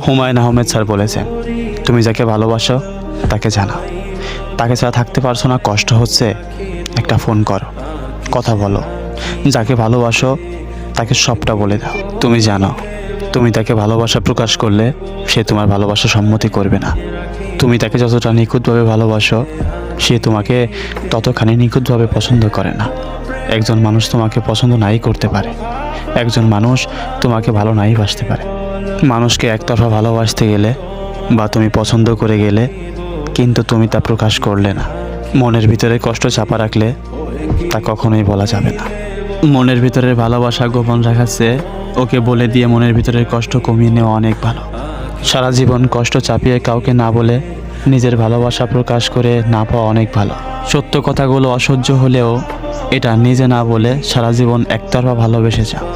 Humayun Ahmed sir বলেছেন, তুমি যাকে ভালোবাসো তাকে জানাও। তাকে ছাড়া থাকতে পারছো না, কষ্ট হচ্ছে, একটা ফোন করো, কথা বলো। যাকে ভালোবাসো তাকে সবটা বলে দাও। তুমি জানো, তুমি তাকে ভালোবাসা প্রকাশ করলে সে তোমার ভালোবাসা সম্মতি করবে না। তুমি তাকে যতটা নিখুঁতভাবে ভালোবাসো সে তোমাকে ততখানি নিখুঁতভাবে পছন্দ করে না। একজন মানুষ তোমাকে পছন্দ নাই করতে পারে, একজন মানুষ তোমাকে ভালো নাই বাসতে পারে। মানুষকে একতরফা ভালোবাসতে গেলে বা তুমি পছন্দ করে গেলে কিন্তু তুমি তা প্রকাশ করলে না, মনের ভিতরে কষ্ট চাপা রাখলে তা কখনোই বলা যাবে না। মনের ভিতরের ভালোবাসা গোপন রাখাচ্ছে ওকে বলে দিয়ে মনের ভিতরের কষ্ট কমিয়ে নেওয়া অনেক ভালো। সারা জীবন কষ্ট চাপিয়ে কাউকে না বলে নিজের ভালোবাসা প্রকাশ করে না পাওয়া অনেক ভালো। সত্য কথাগুলো অসহ্য হলেও এটা নিজে না বলে সারা জীবন একতরফা ভালোবেসে যাও।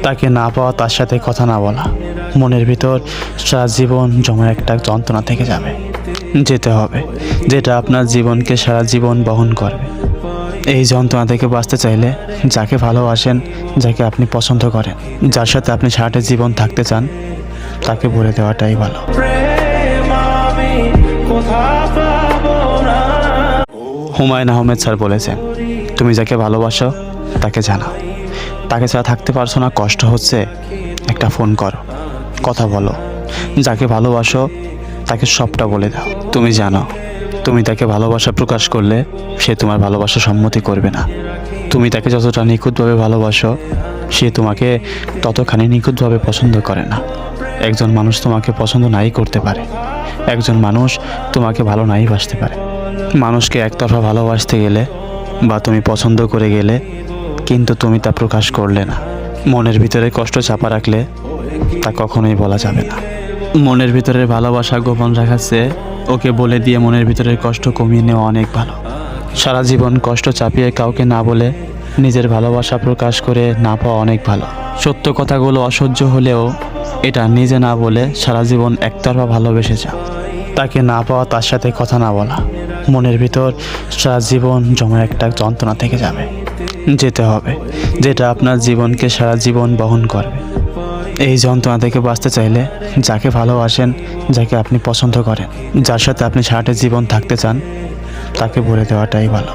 তাকে না পাওয়া, তার সাথে কথা না বলা, মনের ভিতর সারা জীবন জমা একটা যন্ত্রণা থেকে যাবে। যেতে হবে যেটা আপনার জীবনকে সারা জীবন বহন করবে। এই যন্ত্রণা থেকে বাঁচতে চাইলে যাকে ভালোবাসেন, যাকে আপনি পছন্দ করেন, যার সাথে আপনি সারাটা জীবন থাকতে চান, তাকে বলে দেওয়াটাই ভালো। হুমায়ুন আহমেদ স্যার বলেছেন, তুমি যাকে ভালোবাসো তাকে জানাও। তাকে ছাড়া থাকতে পারছো না, কষ্ট হচ্ছে, একটা ফোন করো, কথা বলো। যাকে ভালোবাসো তাকে সবটা বলে দাও। তুমি জানো, তুমি তাকে ভালোবাসা প্রকাশ করলে সে তোমার ভালোবাসা সম্মতি করবে না। তুমি তাকে যতটা নিখুঁতভাবে ভালোবাসো সে তোমাকে ততখানি নিখুঁতভাবে পছন্দ করে না। একজন মানুষ তোমাকে পছন্দ নাই করতে পারে, একজন মানুষ তোমাকে ভালো নাই বাসতে পারে। মানুষকে একতরফা ভালোবাসতে গেলে বা তুমি পছন্দ করে গেলে কিন্তু তুমি তা প্রকাশ করলে না, মনের ভিতরে কষ্ট চাপা রাখলে তা কখনোই বলা যাবে না। মনের ভিতরের ভালোবাসা গোপন রাখাচ্ছে ওকে বলে দিয়ে মনের ভিতরের কষ্ট কমিয়ে নেওয়া অনেক ভালো। সারা জীবন কষ্ট চাপিয়ে কাউকে না বলে নিজের ভালোবাসা প্রকাশ করে না পাওয়া অনেক ভালো। সত্য কথাগুলো অসহ্য হলেও এটা নিজে না বলে সারা জীবন একতরফা ভালোবেসে যাও। তাকে না পাওয়া, তার সাথে কথা না বলা, মনের ভিতর সারা জীবন জমা একটা যন্ত্রণা থেকে যাবে। যেতে হবে যেটা আপনার জীবনকে সারা জীবন বহন করবে। এই যন্ত্রণা থেকে বাঁচতে চাইলে যাকে ভালোবাসেন, যাকে আপনি পছন্দ করেন, যার সাথে আপনি সারাটা জীবন থাকতে চান, তাকে বলে দেওয়াটাই ভালো।